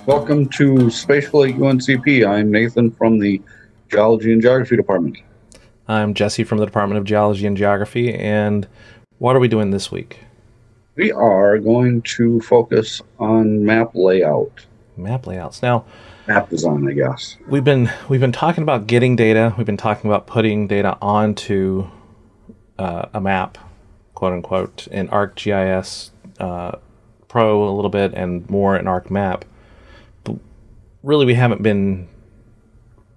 Welcome to Spatial UNCP. I'm Nathan from the Geology and Geography Department. I'm Jesse from the Department of Geology and Geography, and what are we doing this week? We are going to focus on map layout, Map layouts. Now, map design, I guess. we've been talking about getting data. We've been talking about putting data onto a map, quote unquote, in ArcGIS Pro a little bit, and more in ArcMap. But really, we haven't been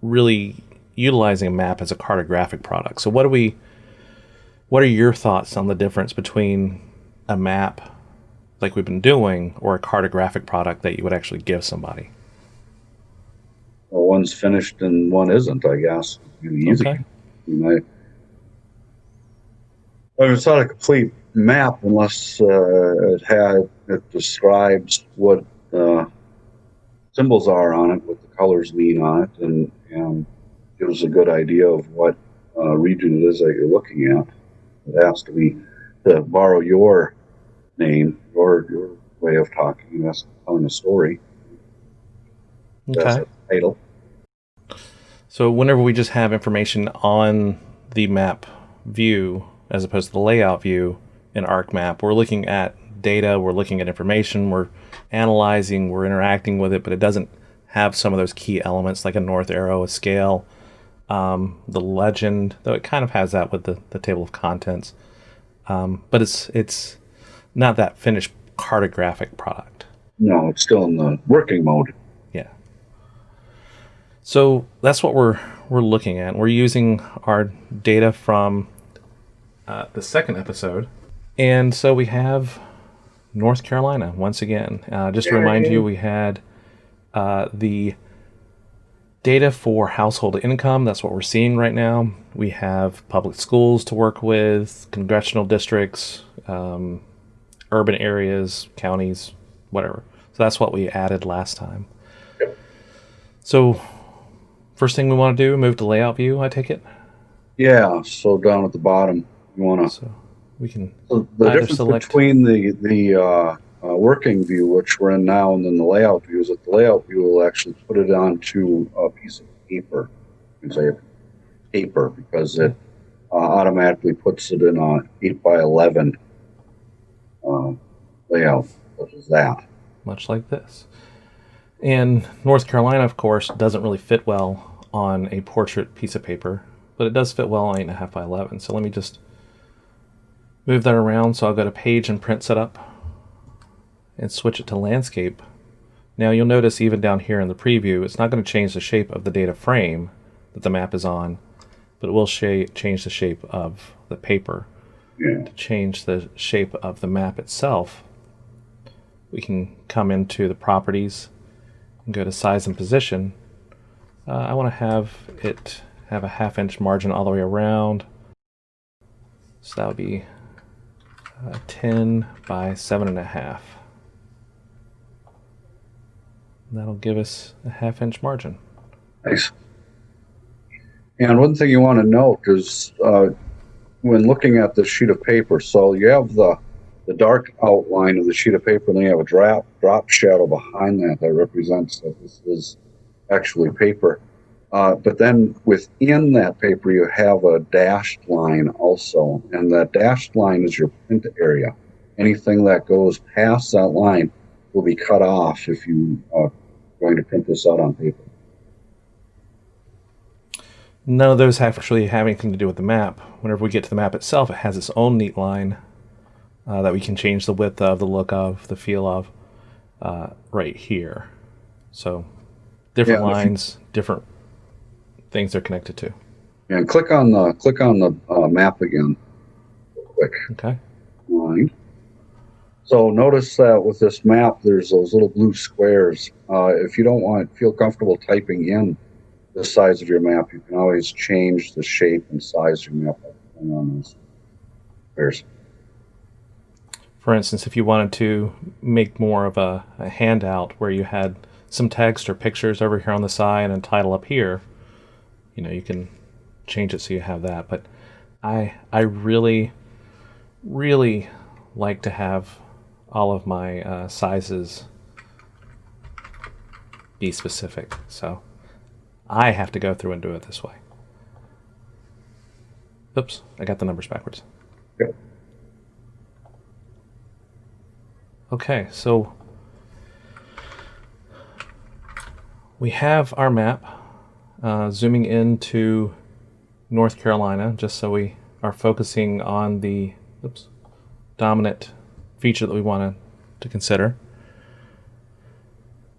really utilizing a map as a cartographic product. So, what are your thoughts on the difference between a map, like we've been doing, or a cartographic product that you would actually give somebody? Well, one's finished and one isn't, I guess. Really easy. Okay. It's not a complete map unless it describes what symbols are on it, what the colors mean on it, and gives a good idea of what region it is that you're looking at. It has to be, to borrow your name, your way of talking, that's telling a story. That's Okay. a title. So whenever we just have information on the map view as opposed to the layout view in ArcMap, we're looking at data, we're looking at information, we're analyzing, we're interacting with it, but it doesn't have some of those key elements like a north arrow, a scale, the legend, though it kind of has that with the table of contents. But it's not that finished cartographic product. No, it's still in the working mode. Yeah. So that's what we're looking at. We're using our data from the second episode, and so we have North Carolina once again. Just to remind you, we had the data for household income. That's what we're seeing right now. We have public schools to work with, congressional districts, urban areas, counties, whatever. So that's what we added last time. So first thing we want to do, move to layout view, I take it? Yeah, so down at the bottom, you want to. So we can So the either difference select. between the working view, which we're in now, and then the layout view is that the layout view will actually put it onto a piece of paper. You can say paper because it automatically puts it in a 8x11 layout, such as that. Much like this. And North Carolina, of course, doesn't really fit well on a portrait piece of paper, but it does fit well on 8.5 by 11. So let me just move that around. So I'll go to page and print setup and switch it to landscape. Now you'll notice even down here in the preview, it's not going to change the shape of the data frame that the map is on, but it will change the shape of the paper. Yeah. To change the shape of the map itself, we can come into the properties and go to size and position. I want to have it have a 1/2 inch margin all the way around. So that would be 10 by 7.5. That'll give us a 1/2 inch margin. Nice. And one thing you want to note is when looking at this sheet of paper, so you have the dark outline of the sheet of paper, and then you have a drop shadow behind that represents that this is actually paper. But then within that paper, you have a dashed line also, and that dashed line is your print area. Anything that goes past that line will be cut off if you are going to print this out on paper. None of those actually have anything to do with the map. Whenever we get to the map itself, it has its own neat line that we can change the width of, the look of, the feel of right here. So different lines, different things they're connected to. And click on the map again, real quick. Okay. Line. So notice that with this map, there's those little blue squares. If you don't feel comfortable typing in the size of your map, you can always change the shape and size of your map on those squares. For instance, if you wanted to make more of a handout where you had some text or pictures over here on the side and title up here, you can change it so you have that. But I really, really like to have all of my sizes be specific. So I have to go through and do it this way. Oops, I got the numbers backwards. Yep. Okay, so we have our map zooming into North Carolina, just so we are focusing on the dominant feature that we want to consider.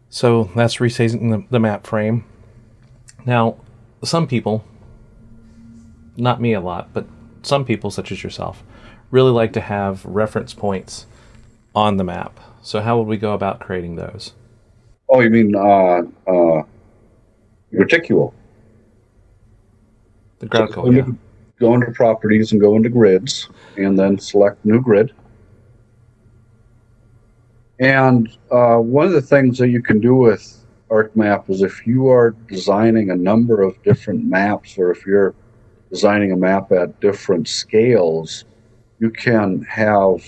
So that's resizing the map frame. Now, some people, not me a lot, but some people, such as yourself, really like to have reference points on the map. So how would we go about creating those? Oh, you mean reticule? The graphical, So yeah. go into properties and go into grids, and then select new grid. And one of the things that you can do with ArcMap is if you are designing a number of different maps, or if you're designing a map at different scales, you can have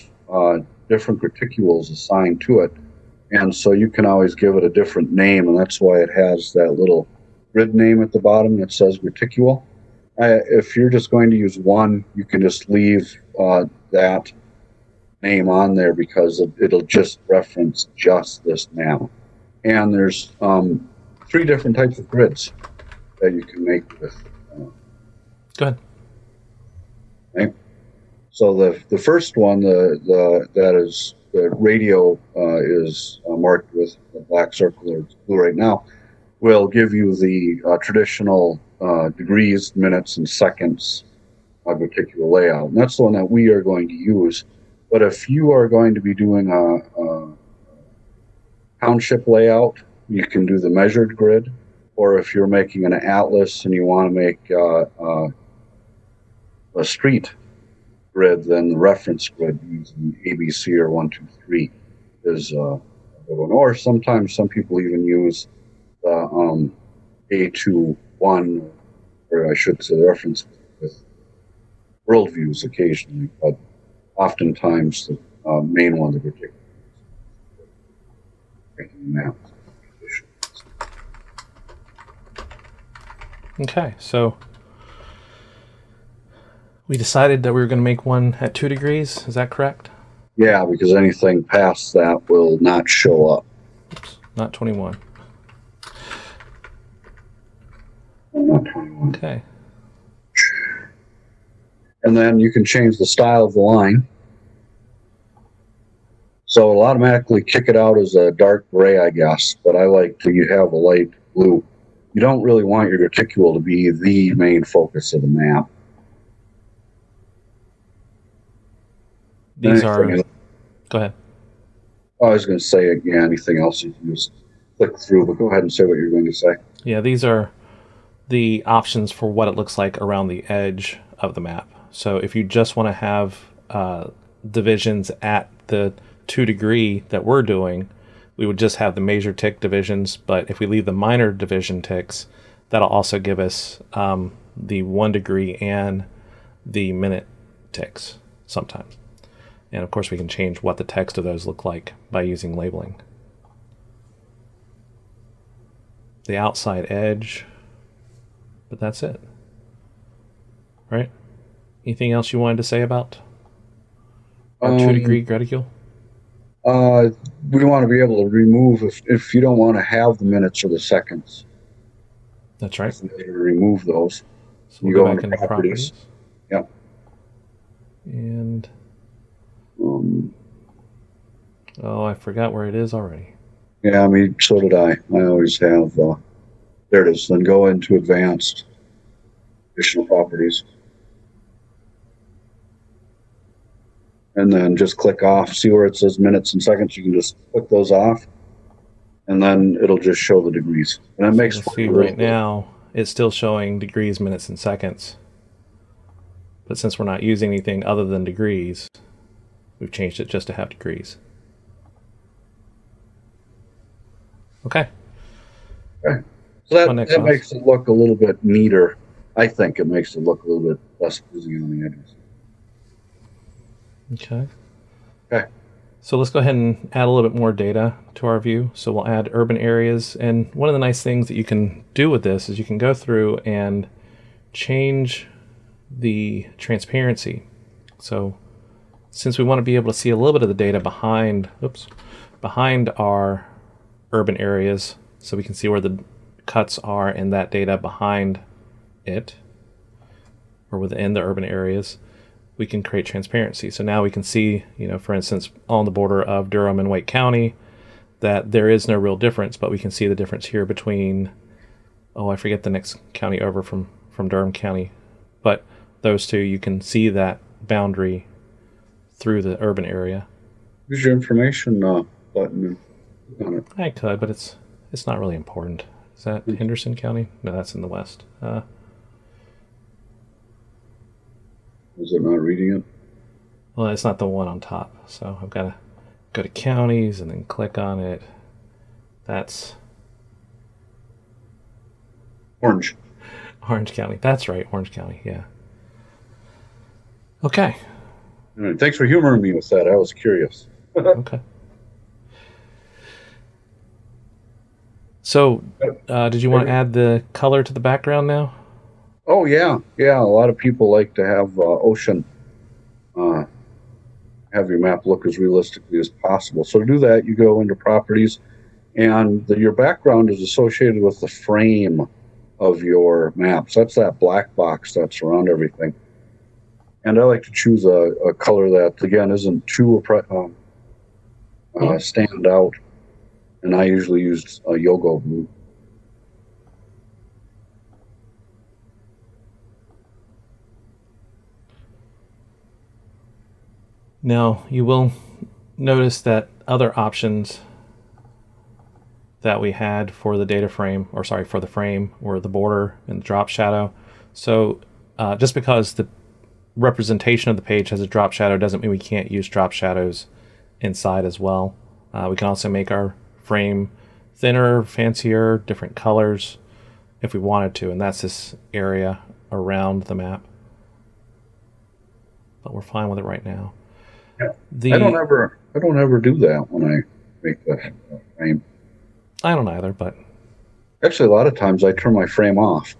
different reticules assigned to it. And so you can always give it a different name, and that's why it has that little grid name at the bottom that says reticule. If you're just going to use one, you can just leave that name on there, because it'll just reference just this map. And there's 3 different types of grids that you can make with. Go ahead. Okay. So the first one, that is the radio is marked with a black circle, or it's blue right now, will give you the traditional degrees, minutes, and seconds reticular layout. And that's the one that we are going to use. But if you are going to be doing a township layout, you can do the measured grid. Or if you're making an atlas and you want to make a street grid, then the reference grid using ABC or 1, 2, 3 is a good one. Or sometimes some people even use the A21, or I should say the reference with worldviews occasionally, but oftentimes the main one, the particular map. Okay, so we decided that we were going to make one at 2 degrees. Is that correct? Yeah, because anything past that will not show up. Oops, not 21. Not 21. Okay. And then you can change the style of the line. So it'll automatically kick it out as a dark gray, I guess, but I like to have a light blue. You don't really want your reticule to be the main focus of the map. These are... Go ahead. I was going to say, yeah, anything else you can just click through, but go ahead and say what you're going to say. Yeah, these are the options for what it looks like around the edge of the map. So if you just want to have divisions at the 2 degree that we're doing, we would just have the major tick divisions. But if we leave the minor division ticks, that'll also give us the 1 degree and the minute ticks sometimes. And of course, we can change what the text of those look like by using labeling. The outside edge, but that's it. Right? Anything else you wanted to say about our 2 degree reticule? We want to be able to remove, if you don't want to have the minutes or the seconds. That's right. Remove those. So we'll go back into properties. Yep. And oh, I forgot where it is already. Yeah, I mean, so did I. I always have. There it is. Then go into advanced, additional properties. And then just click off. See where it says minutes and seconds? You can just click those off. And then it'll just show the degrees. And it makes see right now, it's still showing degrees, minutes, and seconds. But since we're not using anything other than degrees, we've changed it just to have degrees. Okay. Okay. So that makes it look a little bit neater. I think it makes it look a little bit less busy on the edges. Okay. Okay. So let's go ahead and add a little bit more data to our view. So we'll add urban areas. And one of the nice things that you can do with this is you can go through and change the transparency. So since we want to be able to see a little bit of the data behind our urban areas, so we can see where the cuts are in that data behind it, or within the urban areas, we can create transparency. So now we can see, for instance, on the border of Durham and Wake County, that there is no real difference, but we can see the difference here between, I forget the next county over from Durham County, but those two, you can see that boundary through the urban area. Use your information button on it. I could, but it's not really important. Is that Henderson County? No, that's in the west. Is it not reading it? Well, it's not the one on top. So I've got to go to counties and then click on it. That's Orange County. That's right, Orange County. Yeah. Okay. All right. Thanks for humoring me with that. I was curious. Okay. So, did you want to add the color to the background now? Oh, yeah. A lot of people like to have ocean, have your map look as realistically as possible. So to do that, you go into properties, and your background is associated with the frame of your maps. That's that black box that's around everything. And I like to choose a color that, again, isn't too stand out. And I usually use a Yogo blue. Now, you will notice that other options that we had for the data frame, for the frame, or the border and the drop shadow. So just because the representation of the page has a drop shadow doesn't mean we can't use drop shadows inside as well. We can also make our frame thinner, fancier, different colors if we wanted to, and that's this area around the map. But we're fine with it right now. Yeah. I don't ever do that when I make the frame. I don't either, but actually a lot of times I turn my frame off.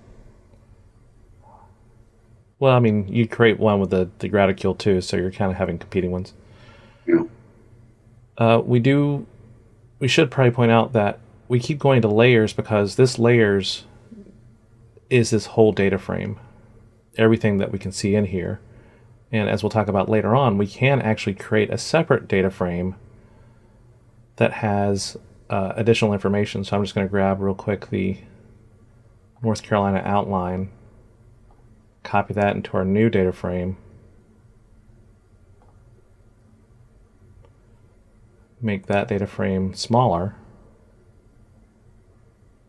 Well, I mean, you create one with the graticule too, so you're kind of having competing ones. Yeah. We should probably point out that we keep going to layers because this layers is this whole data frame, everything that we can see in here. And as we'll talk about later on, we can actually create a separate data frame that has additional information. So I'm just going to grab real quick the North Carolina outline, copy that into our new data frame, make that data frame smaller.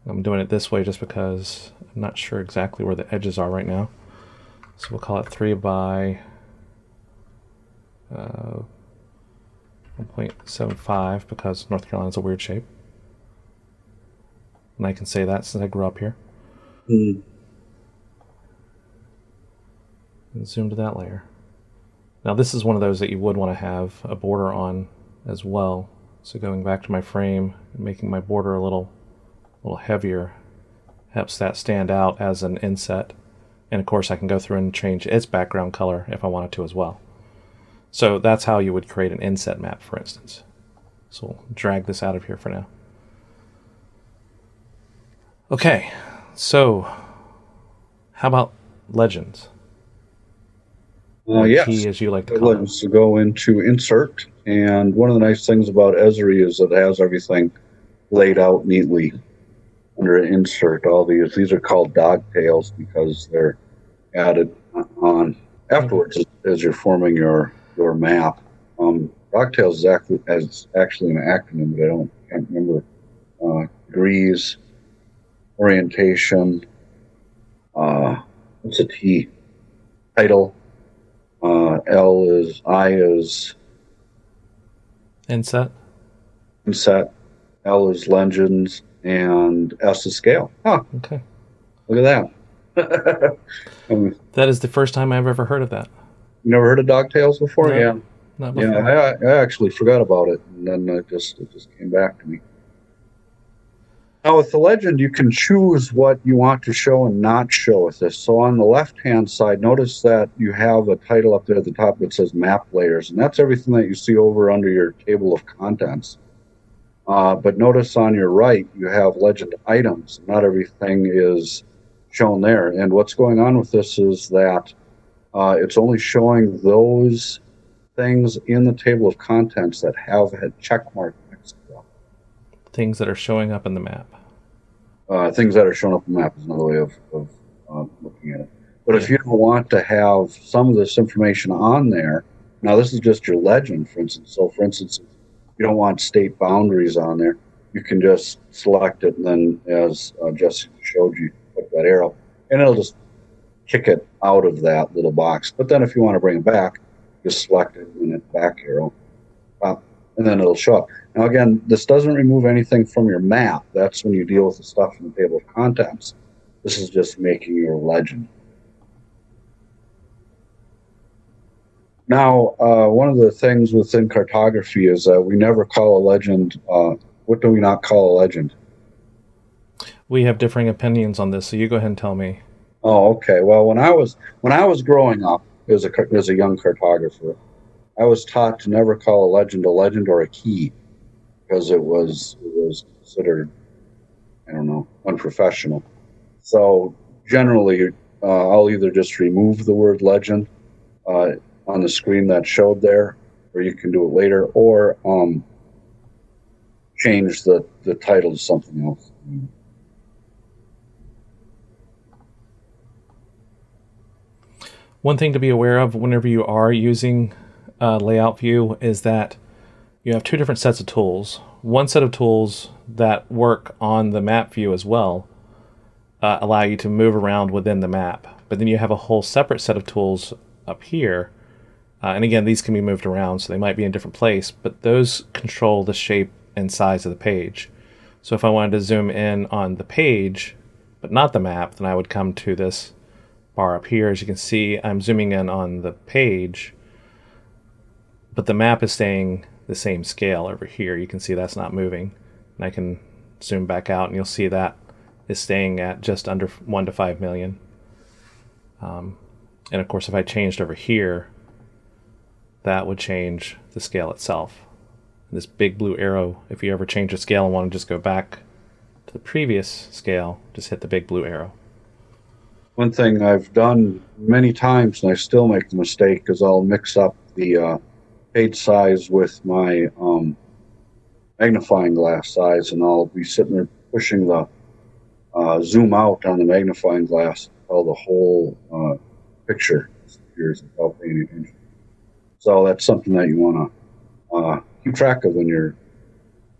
I'm doing it this way just because I'm not sure exactly where the edges are right now. So we'll call it 3 by 1.75 because North Carolina's a weird shape. And I can say that since I grew up here. And zoom to that layer. Now this is one of those that you would want to have a border on as well. So going back to my frame and making my border a little heavier helps that stand out as an inset. And of course I can go through and change its background color if I wanted to as well. So that's how you would create an inset map, for instance. So we'll drag this out of here for now. Okay, so how about legends? Yes. Key, as you like to call it. Let's go into insert. And one of the nice things about Esri is it has everything laid out neatly under insert. All these are called dogtails because they're added on afterwards as you're forming your map. Dogtails is actually an acronym, but I can't remember. Degrees, orientation, what's a T? Title. I is Inset. L is legends, and S is scale. Okay. Look at that. That is the first time I've ever heard of that. You never heard of dogtails before? No. Yeah. Not Yeah, before. I actually forgot about it, and then it just came back to me. Now with the legend, you can choose what you want to show and not show with this. So on the left-hand side, notice that you have a title up there at the top that says map layers, and that's everything that you see over under your table of contents. But notice on your right, you have legend items. Not everything is shown there. And what's going on with this is that it's only showing those things in the table of contents that have a check mark next to them. Things that are showing up in the map. Things that are shown up in the map is another way of looking at it. But if you don't want to have some of this information on there, now this is just your legend, for instance. So, for instance, if you don't want state boundaries on there, you can just select it, and then, as Jesse showed you, click that arrow, and it'll just kick it out of that little box. But then if you want to bring it back, just select it and hit back arrow, and then it'll show up. Now again, this doesn't remove anything from your map. That's when you deal with the stuff in the table of contents. This is just making your legend. Now, one of the things within cartography is that we never call a legend, what do we not call a legend? We have differing opinions on this, so you go ahead and tell me. Oh, okay. Well, when I was growing up as a young cartographer, I was taught to never call a legend or a key, because it was considered, I don't know, unprofessional. So generally, I'll either just remove the word legend on the screen that showed there, or you can do it later, or change the title to something else. One thing to be aware of whenever you are using layout view is that you have two different sets of tools. One set of tools that work on the map view as well allow you to move around within the map. But then you have a whole separate set of tools up here. And again, these can be moved around, so they might be in a different place, but those control the shape and size of the page. So if I wanted to zoom in on the page, but not the map, then I would come to this bar up here. As you can see, I'm zooming in on the page, but the map is staying the same scale over here. You can see that's not moving. And I can zoom back out and you'll see that is staying at just under 1 to 5 million. And of course, if I changed over here, that would change the scale itself. This big blue arrow, if you ever change the scale and want to just go back to the previous scale, just hit the big blue arrow. One thing I've done many times, and I still make the mistake, is I'll mix up the page size with my magnifying glass size, and I'll be sitting there pushing the zoom out on the magnifying glass until the whole picture disappears without paying attention. So that's something that you want to keep track of when you're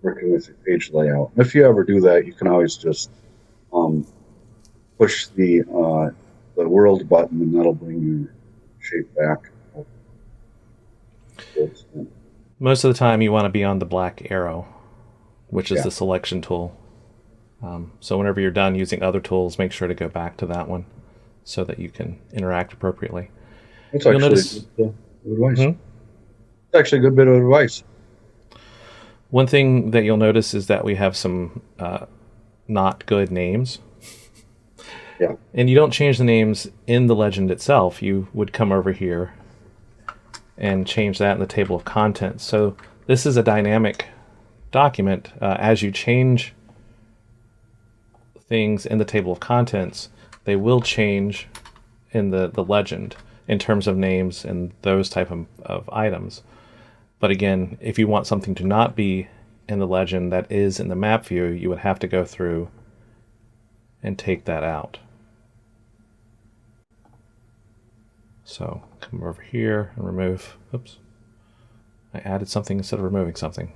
working with your page layout. If you ever do that, you can always just push the world button, and that'll bring your shape back. Most of the time you want to be on the black arrow, which is Yeah. the selection tool. So whenever you're done using other tools, make sure to go back to that one so that you can interact appropriately. That's You'll actually notice- good advice. It's actually a good bit of advice. One thing that you'll notice is that we have some not good names. Yeah. And you don't change the names in the legend itself. You would come over here and change that in the table of contents. So this is a dynamic document. As you change things in the table of contents, they will change in the legend in terms of names and those type of items. But again, if you want something to not be in the legend that is in the map view, you would have to go through and take that out. So come over here and remove, oops, I added something instead of removing something.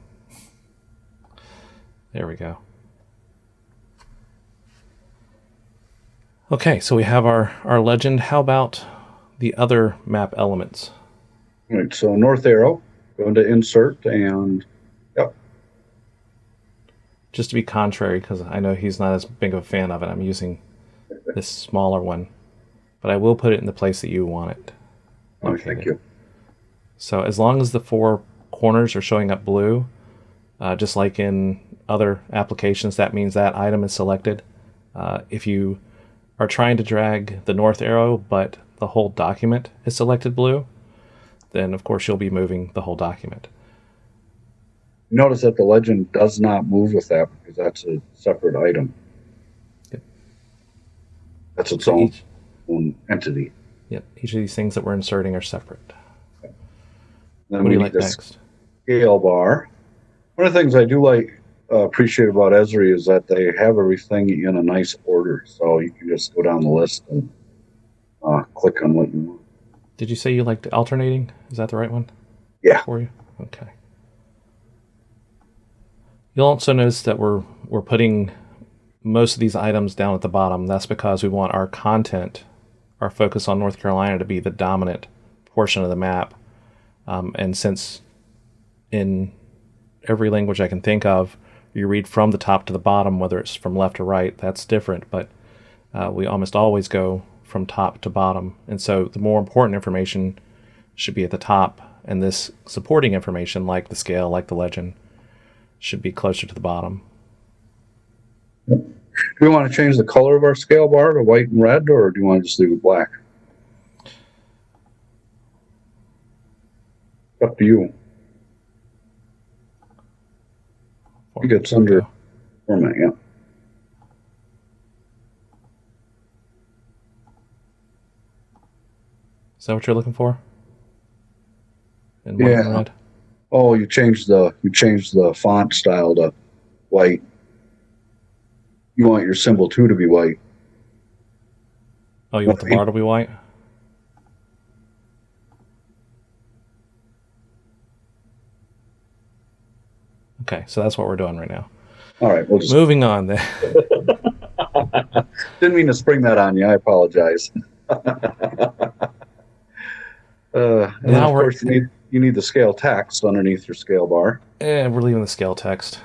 There we go. Okay, so we have our legend. How about the other map elements? All right, so north arrow, go into insert, and yep. Just to be contrary, because I know he's not as big of a fan of it, I'm using this smaller one. But I will put it in the place that you want it. Oh, thank you. So as long as the four corners are showing up blue, just like in other applications, that means that item is selected. If you are trying to drag the north arrow, but the whole document is selected blue, then of course you'll be moving the whole document. Notice that the legend does not move with that because that's a separate item. Yep. That's its So own entity. Yep. Each of these things that we're inserting are separate. Then What do we you need like the next? scale bar. One of the things I do appreciate about Esri is that they have everything in a nice order, so you can just go down the list and click on what you want. Did you say you liked alternating? Is that the right one? Yeah. For you? Okay. You'll also notice that we're putting most of these items down at the bottom. That's because we want our content, our focus on North Carolina, to be the dominant portion of the map. And since in every language I can think of, you read from the top to the bottom, whether it's from left to right, that's different. But we almost always go from top to bottom. And so the more important information should be at the top, and this supporting information, like the scale, like the legend, should be closer to the bottom. Do you want to change the color of our scale bar to white and red, or do you want to just leave it black? Up to you. I think it's under format, yeah. Is that what you're looking for? In white and red? Oh, you changed the font style to white. You want your symbol too to be white. Oh, you want the bar to be white? Okay, so that's what we're doing right now. All right, we'll just moving on then. Didn't mean to spring that on you. I apologize. And of course, you need the scale text underneath your scale bar. We're leaving the scale text.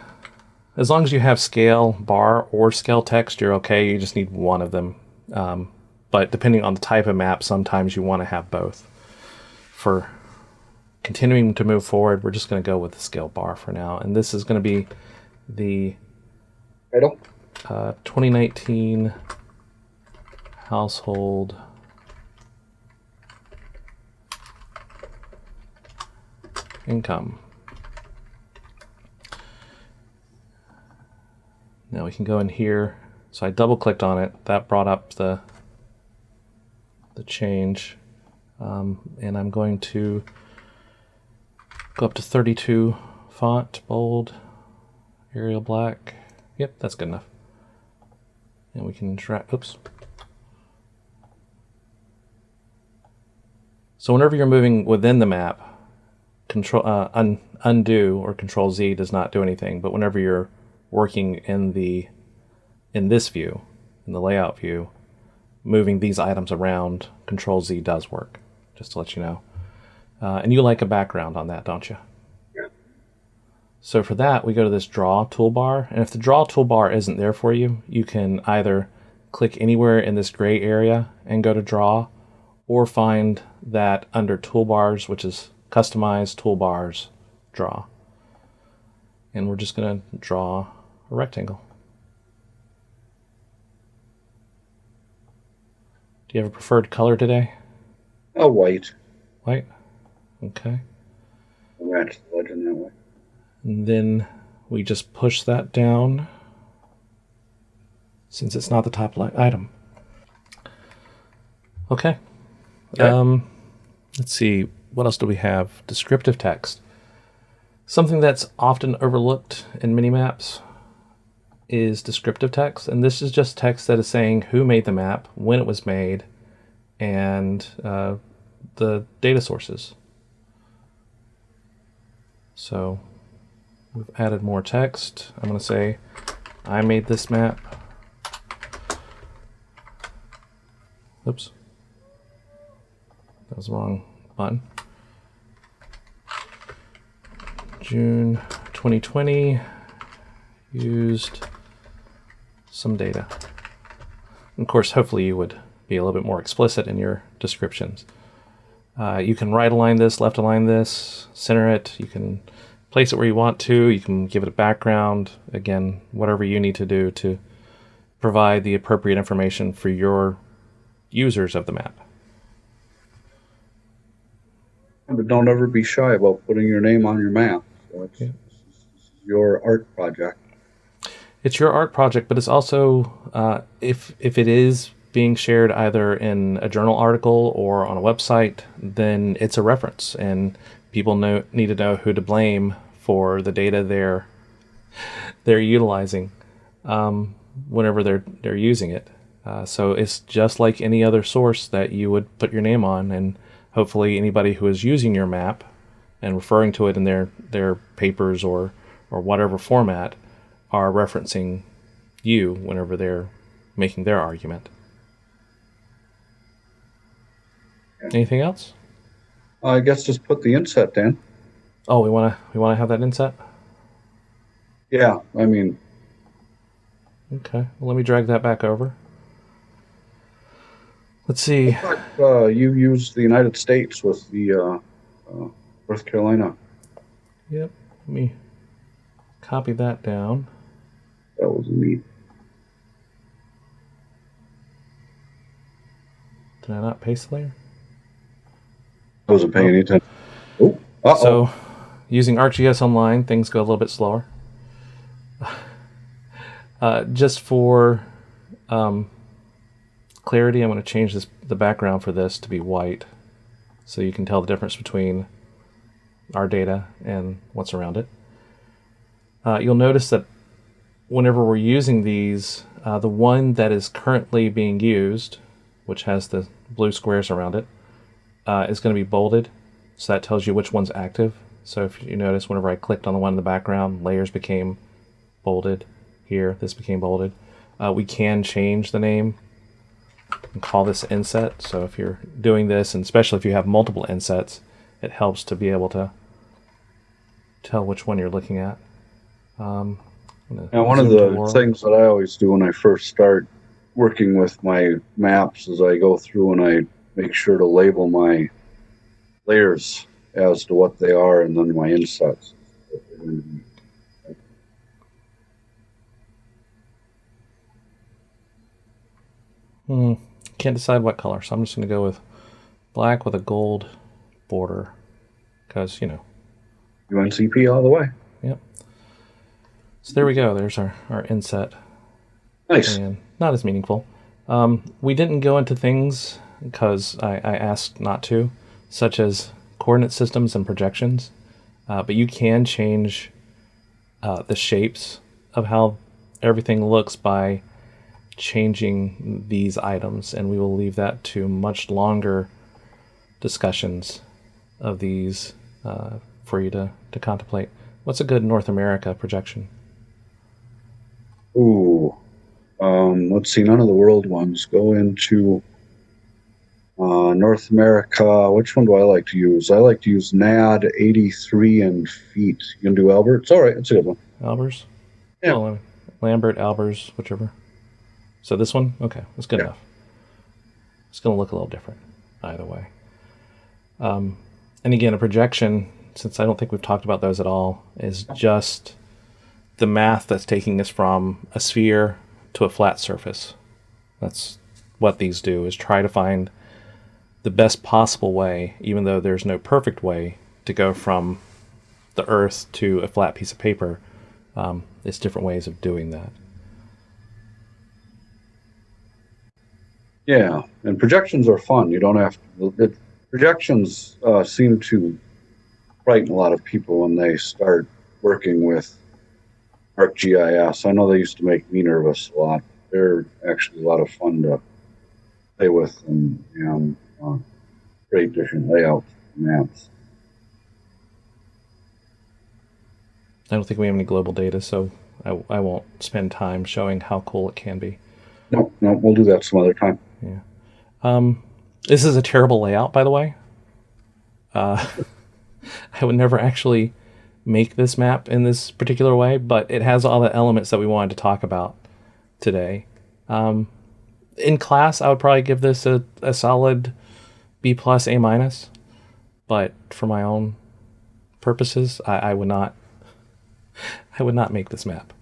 As long as you have scale bar or scale text, you're okay. You just need one of them. But depending on the type of map, sometimes you want to have both. For continuing to move forward, we're just going to go with the scale bar for now. And this is going to be the 2019 household income. Now we can go in here. So I double clicked on it. That brought up the change. And I'm going to go up to 32 font, bold, Arial black. Yep, that's good enough. And we can drag, oops. So whenever you're moving within the map, Control undo or Control Z does not do anything. But whenever you're working in this view, in the layout view, moving these items around, Control Z does work. Just to let you know. And you like a background on that, don't you? Yeah. So for that, we go to this Draw toolbar. And if the Draw toolbar isn't there for you, you can either click anywhere in this gray area and go to Draw, or find that under Toolbars, which is Customize, Toolbars, Draw. And we're just going to draw a rectangle. Do you have a preferred color today? Oh, white. White? Okay. I'll match the legend that way. And then we just push that down since it's not the top item. Okay. Let's see. What else do we have? Descriptive text. Something that's often overlooked in mini-maps is descriptive text. And this is just text that is saying who made the map, when it was made, and the data sources. So we've added more text. I'm going to say, I made this map. Oops. That was the wrong button. June 2020, used some data. And of course, hopefully you would be a little bit more explicit in your descriptions. You can right align this, left align this, center it. You can place it where you want to. You can give it a background. Again, whatever you need to do to provide the appropriate information for your users of the map. But don't ever be shy about putting your name on your map. So it's your art project. It's your art project, but it's also, if it is being shared either in a journal article or on a website, then it's a reference, and people need to know who to blame for the data they're utilizing whenever they're using it. So it's just like any other source that you would put your name on, and hopefully anybody who is using your map and referring to it in their papers or whatever format are referencing you whenever they're making their argument. Anything else? I guess just put the inset in. Oh, we wanna have that inset? Yeah, I mean, Okay. Well, let me drag that back over. Let's see. you used the United States with the North Carolina. Yep. Let me copy that down. That was neat. Did I not paste the layer? I wasn't paying any attention. Oh, So, using ArcGIS Online, things go a little bit slower. Just for clarity, I'm going to change the background for this to be white, so you can tell the difference between our data and what's around it. You'll notice that whenever we're using these, the one that is currently being used, which has the blue squares around it, is going to be bolded, so that tells you which one's active. So if you notice, whenever I clicked on the one in the background, layers became bolded. Here, this became bolded. We can change the name and call this inset. So if you're doing this, and especially if you have multiple insets, it helps to be able to tell which one you're looking at. Now, one of the things that I always do when I first start working with my maps is I go through and I make sure to label my layers as to what they are, and then my insets. Can't decide what color, so I'm just going to go with black with a gold border, because, you know. UNCP all the way. Yep. So there we go. There's our inset. Nice. And not as meaningful. We didn't go into things because I asked not to, such as coordinate systems and projections, but you can change the shapes of how everything looks by changing these items, and we will leave that to much longer discussions of these for you to contemplate. What's a good North America projection? Ooh, let's see, none of the world ones. Go into North America. Which one do I like to use? I like to use NAD 83 in feet. You can do Albert's? All right, that's a good one. Albers? Yeah. Oh, Lambert, Albers, whichever. So this one? Okay, that's good enough. It's going to look a little different either way. And again, a projection, since I don't think we've talked about those at all, is just the math that's taking us from a sphere to a flat surface. That's what these do, is try to find the best possible way, even though there's no perfect way, to go from the Earth to a flat piece of paper. It's different ways of doing that. Yeah, and projections are fun. You don't have to. Projections seem to frighten a lot of people when they start working with ArcGIS. I know they used to make me nervous a lot. They're actually a lot of fun to play with and create different layouts and maps. I don't think we have any global data, so I won't spend time showing how cool it can be. No, we'll do that some other time. Yeah. This is a terrible layout, by the way. I would never actually make this map in this particular way, but it has all the elements that we wanted to talk about today. In class, I would probably give this a solid B plus, A minus. but for my own purposes, I would not. I would not make this map.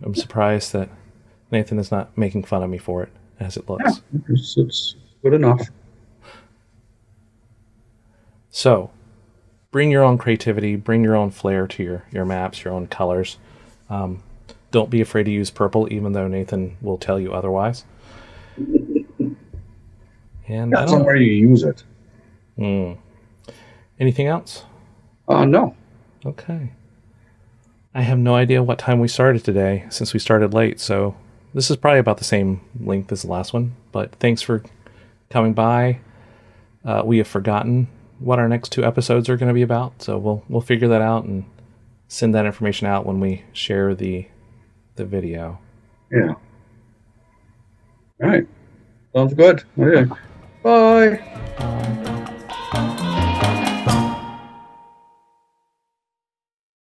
I'm surprised that Nathan is not making fun of me for it, as it looks. Yeah, it's good enough. So, bring your own creativity, bring your own flair to your maps, your own colors. Don't be afraid to use purple, even though Nathan will tell you otherwise. And That's somewhere you use it. Anything else? No. Okay. I have no idea what time we started today, since we started late, so this is probably about the same length as the last one. But thanks for coming by. We have forgotten what our next 2 episodes are going to be about, so we'll figure that out and send that information out when we share the video. Yeah. All right. Sounds good. Okay. Bye.